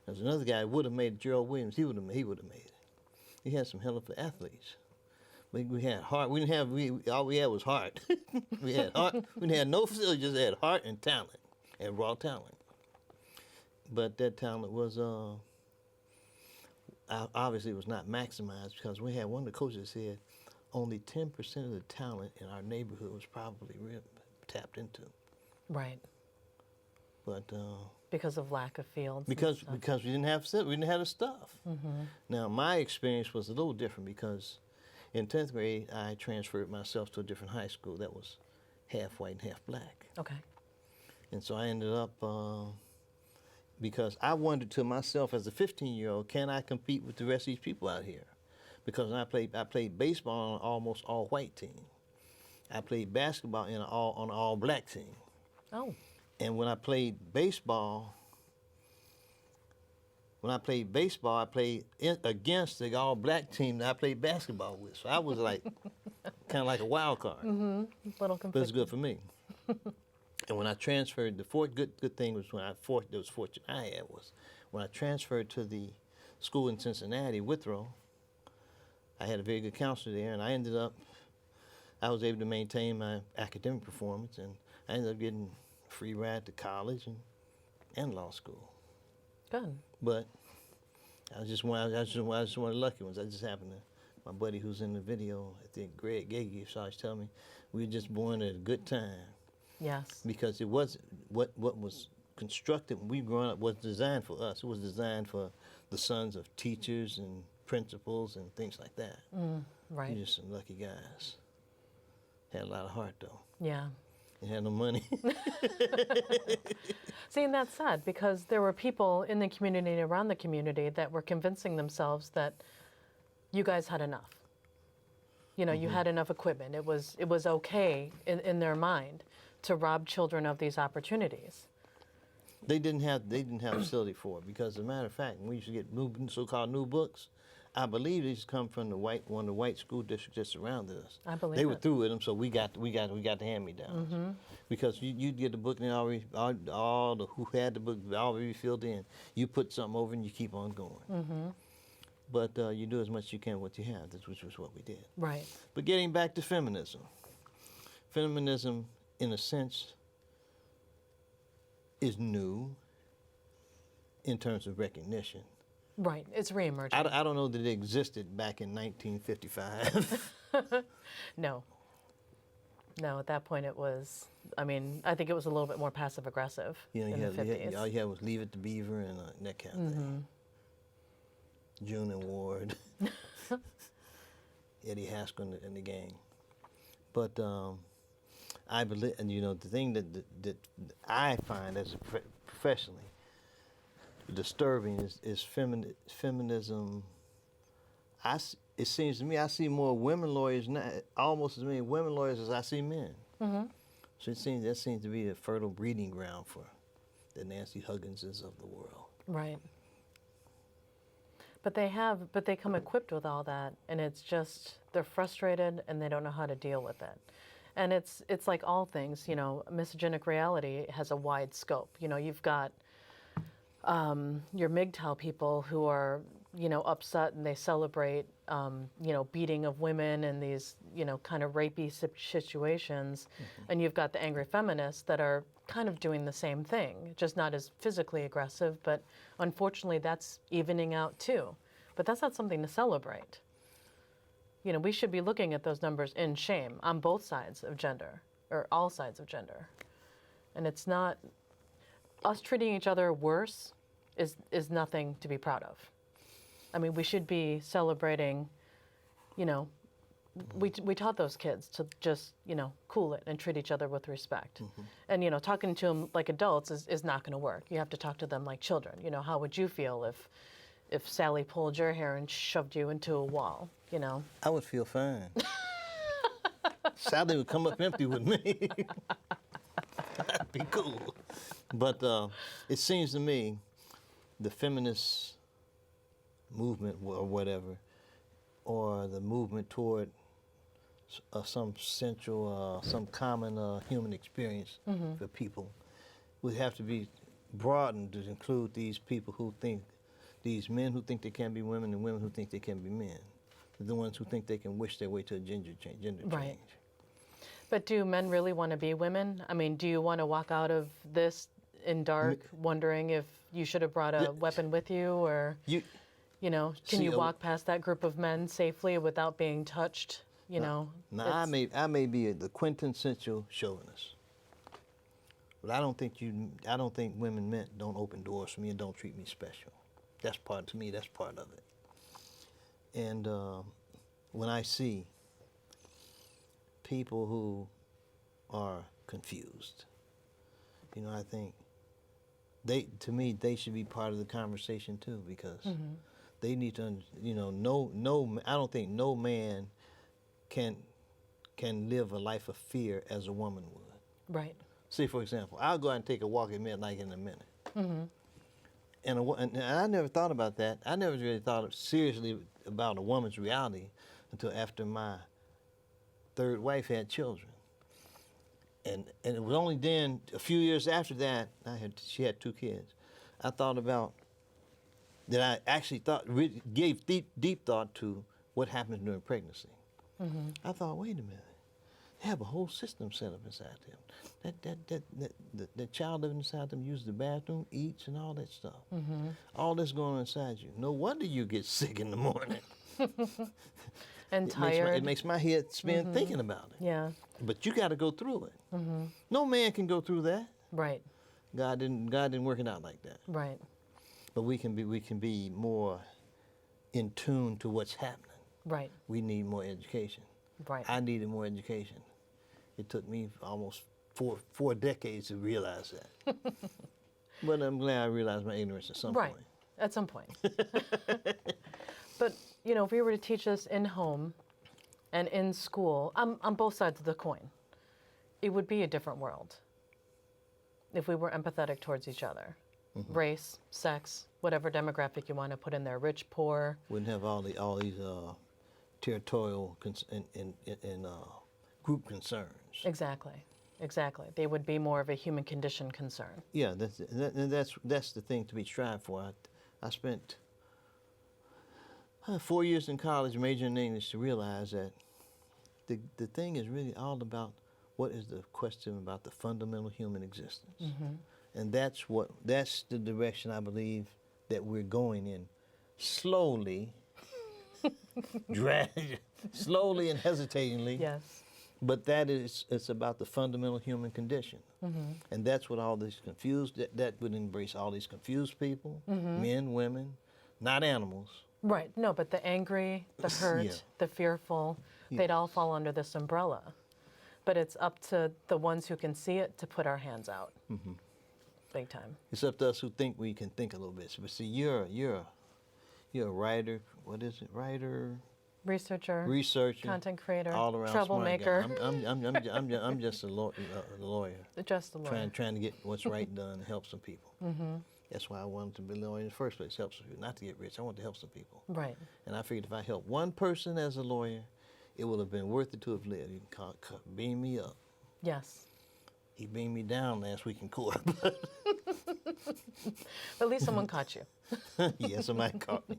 Speaker 1: There's another guy who would have made it, Gerald Williams. He would have made it. He had some hell of athletes. We had heart. All we had was heart. We had heart. We didn't have no facility, just had heart and talent, and raw talent. But that talent was obviously was not maximized, because we had one of the coaches said only 10% of the talent in our neighborhood was probably tapped into.
Speaker 2: Right.
Speaker 1: But
Speaker 2: because of lack of fields.
Speaker 1: Because we didn't have the stuff. Now my experience was a little different, because in 10th grade I transferred myself to a different high school that was half white and half black.
Speaker 2: Okay.
Speaker 1: And so I ended up because I wondered to myself as a 15-year-old, can I compete with the rest of these people out here? Because I played baseball on an almost all white team. I played basketball on an all black team.
Speaker 2: Oh.
Speaker 1: And when I played baseball, I played against the all-black team that I played basketball with. So I was like, kind of like a wild card.
Speaker 2: Little conflicted.
Speaker 1: But it's good for me. And when I transferred, the good thing was that was fortunate I had was when I transferred to the school in Cincinnati, Withrow, I had a very good counselor there, and I was able to maintain my academic performance, and I ended up getting a free ride to college and law school.
Speaker 2: Good.
Speaker 1: But I was just one of the lucky ones. I just happened to, my buddy who's in the video, I think Greg Gagey, always tell me, we were just born at a good time.
Speaker 2: Yes.
Speaker 1: Because it was what was constructed when we were growing up was designed for us. It was designed for the sons of teachers and principals and things like that.
Speaker 2: Right.
Speaker 1: We're just some lucky guys. Had a lot of heart though.
Speaker 2: Yeah.
Speaker 1: It had no money.
Speaker 2: See, and that's sad because there were people in the community and around the community that were convincing themselves that you guys had enough. You know, you had enough equipment. It was okay in their mind to rob children of these opportunities.
Speaker 1: They didn't have facility for it because, as a matter of fact, when we used to get so-called new books, I believe they used to come from one of the white school districts that surrounded us.
Speaker 2: I believe
Speaker 1: they were
Speaker 2: it.
Speaker 1: through with them, so we got the hand-me-downs. Because you'd get the book and all the who had the book already filled in. You put something over and you keep on going. But you do as much as you can with what you have, which was what we did.
Speaker 2: Right.
Speaker 1: But getting back to feminism. Feminism, in a sense, is new in terms of recognition.
Speaker 2: Right. It's reemerging.
Speaker 1: I don't know that it existed back in 1955.
Speaker 2: No. No, at that point it was, I mean, I think it was a little bit more passive aggressive
Speaker 1: You know,
Speaker 2: in the 50s.
Speaker 1: all you had was Leave It to Beaver and that kind of thing. June and Ward, Eddie Haskell and the gang. But I believe, and you know, the thing that I find as professionally disturbing is feminism. It seems to me I see more women lawyers now, almost as many women lawyers as I see men. So that seems to be a fertile breeding ground for the Nancy Hugginses of the world.
Speaker 2: Right. But they come equipped with all that, and it's just, they're frustrated and they don't know how to deal with it. And it's like all things, you know, misogynic reality has a wide scope. You know, you've got your MGTOW people who are, you know, upset and they celebrate, you know, beating of women and these, you know, kind of rapey situations. And you've got the angry feminists that are kind of doing the same thing, just not as physically aggressive, but unfortunately that's evening out too. But that's not something to celebrate. You know, we should be looking at those numbers in shame on both sides of gender, or all sides of gender. And it's not, us treating each other worse is nothing to be proud of. I mean, we should be celebrating, you know, we taught those kids to just, you know, cool it and treat each other with respect. And, you know, talking to them like adults is not going to work. You have to talk to them like children. You know, how would you feel if Sally pulled your hair and shoved you into a wall, you know?
Speaker 1: I would feel fine. Sally would come up empty with me. That'd be cool. But it seems to me the feminist movement or whatever, or the movement toward some central, some common human experience for people would have to be broadened to include these people who think, these men who think they can be women and women who think they can be men. The ones who think they can wish their way to a gender change.
Speaker 2: Right. But do men really want to be women? I mean, do you want to walk out of this in dark wondering if you should have brought a weapon with you, or, you know, can you walk past that group of men safely without being touched, you know?
Speaker 1: Now, I may be the quintessential chauvinist, but I don't think women don't open doors for me and don't treat me special. That's part of it. And when I see people who are confused, you know, I think to me, they should be part of the conversation too, because they need to, you know, I don't think no man can live a life of fear as a woman would.
Speaker 2: Right.
Speaker 1: See, for example, I'll go out and take a walk at midnight in a minute. And I never thought about that. I never really thought seriously about a woman's reality until after my third wife had children. And it was only then, a few years after that, she had 2 kids. I thought about that. I actually really gave deep thought to what happens during pregnancy. I thought, wait a minute, they have a whole system set up inside them. The child living inside them uses the bathroom, eats, and all that stuff. All this going on inside you. No wonder you get sick in the morning.
Speaker 2: And tired.
Speaker 1: It makes my head spin thinking about it.
Speaker 2: Yeah.
Speaker 1: But you got to go through it. No man can go through that.
Speaker 2: Right.
Speaker 1: God didn't work it out like that.
Speaker 2: Right.
Speaker 1: But we can be more in tune to what's happening.
Speaker 2: Right.
Speaker 1: We need more education.
Speaker 2: Right.
Speaker 1: I needed more education. It took me almost four decades to realize that. But I'm glad I realized my ignorance at some
Speaker 2: Right,
Speaker 1: point.
Speaker 2: at some point. But, you know, if we were to teach this in home and in school, on both sides of the coin, it would be a different world if we were empathetic towards each other. Race, sex, whatever demographic you want to put in there, rich, poor.
Speaker 1: Wouldn't have all these territorial and group concerns.
Speaker 2: Exactly, exactly. They would be more of a human condition concern.
Speaker 1: Yeah, that's the thing to be strived for. I spent 4 years in college majoring in English to realize that the thing is really all about what is the question about the fundamental human existence. And that's the direction I believe that we're going in, slowly, slowly and hesitatingly.
Speaker 2: Yes.
Speaker 1: But it's about the fundamental human condition. And that's what all these that would embrace all these confused people, men, women, not animals.
Speaker 2: Right, no, but the angry, the hurt,
Speaker 1: Yeah.
Speaker 2: the fearful, they'd all fall under this umbrella. But it's up to the ones who can see it to put our hands out. Big time.
Speaker 1: It's up to us who think we can think a little bit. But see, you're a writer. What is it? Writer,
Speaker 2: Researcher, content creator,
Speaker 1: all around
Speaker 2: troublemaker.
Speaker 1: smart guy. I'm just a lawyer.
Speaker 2: Just a lawyer.
Speaker 1: Trying to get what's right done and help some people. That's why I wanted to be a lawyer in the first place. Help some people, not to get rich. I wanted to help some people.
Speaker 2: Right.
Speaker 1: And I figured if I helped one person as a lawyer, it would have been worth it to have lived. You can beam me up.
Speaker 2: Yes.
Speaker 1: He beamed me down last week in court.
Speaker 2: At least someone caught you.
Speaker 1: Yeah, somebody caught me.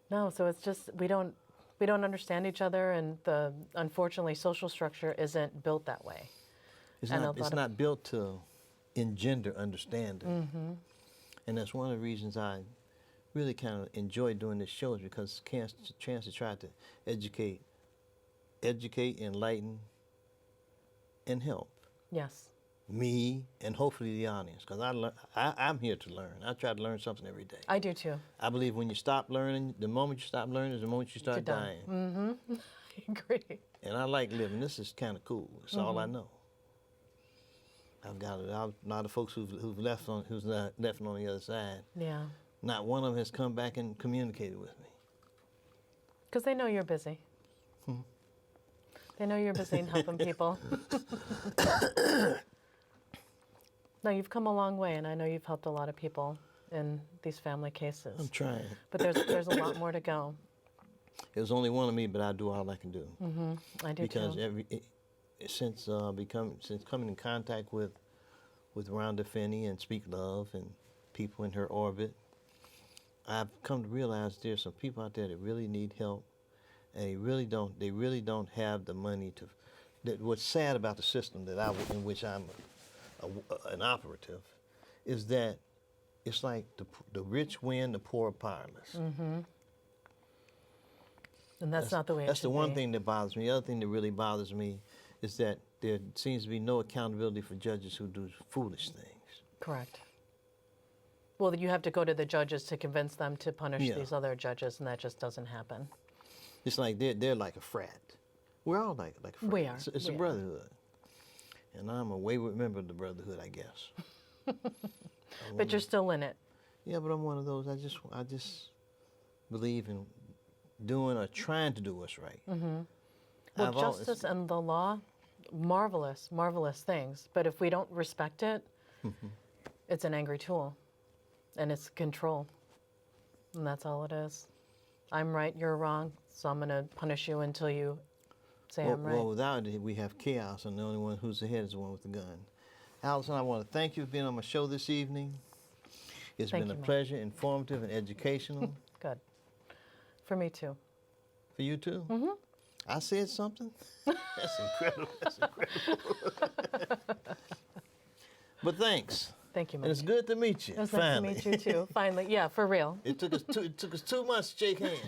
Speaker 2: No, so it's just we don't understand each other, and unfortunately social structure isn't built that way.
Speaker 1: It's not built to engender understanding. And that's one of the reasons I really kind of enjoy doing this show, is because it's a chance to try to educate, enlighten, and help
Speaker 2: Yes.
Speaker 1: me and hopefully the audience, because I'm here to learn. I try to learn something every day.
Speaker 2: I do too.
Speaker 1: I believe when you stop learning, the moment you stop learning is the moment you start dying.
Speaker 2: I agree.
Speaker 1: And I like living. This is kind of cool. It's all I know. I've got a lot of folks who's left on the other side.
Speaker 2: Yeah.
Speaker 1: Not one of them has come back and communicated with me.
Speaker 2: Because they know you're busy. They know you're busy in helping people. No, you've come a long way, and I know you've helped a lot of people in these family cases.
Speaker 1: I'm trying.
Speaker 2: But there's a lot more to go.
Speaker 1: There's only one of me, but I do all I can do.
Speaker 2: I do
Speaker 1: Because
Speaker 2: too.
Speaker 1: since coming in contact with Rhonda Finney and Speak Love and people in her orbit, I've come to realize there's some people out there that really need help, and they really don't have the money to. What's sad about the system in which I'm an operative is that it's like the rich win, the poor are powerless.
Speaker 2: And that's not the way it
Speaker 1: That's the
Speaker 2: should
Speaker 1: one
Speaker 2: be.
Speaker 1: thing that bothers me. The other thing that really bothers me is that there seems to be no accountability for judges who do foolish things.
Speaker 2: Correct. Well, you have to go to the judges to convince them to punish
Speaker 1: Yeah.
Speaker 2: these other judges, and that just doesn't happen.
Speaker 1: It's like they're like a frat. We're all like a frat.
Speaker 2: We are.
Speaker 1: It's a
Speaker 2: We are.
Speaker 1: brotherhood. And I'm a wayward member of the brotherhood, I guess.
Speaker 2: But you're still in it.
Speaker 1: Yeah, but I'm one of those. I just believe in doing or trying to do what's right.
Speaker 2: Well, justice and the law, marvelous, marvelous things. But if we don't respect it, it's an angry tool, and it's control. And that's all it is. I'm right, you're wrong, so I'm going to punish you until you say I'm right.
Speaker 1: Well, without it, we have chaos, and the only one who's ahead is the one with the gun. Alison, I want to thank you for being on my show this evening. It's
Speaker 2: Thank
Speaker 1: been a
Speaker 2: you, Mike.
Speaker 1: pleasure, informative, and educational.
Speaker 2: Good. For me, too.
Speaker 1: For you, too? I said something? That's incredible. That's incredible. But thanks.
Speaker 2: Thank you, Mike.
Speaker 1: And it's good to meet you.
Speaker 2: It was
Speaker 1: finally.
Speaker 2: nice to meet you, too. Finally. Yeah, for real.
Speaker 1: It took us 2 months to shake hands.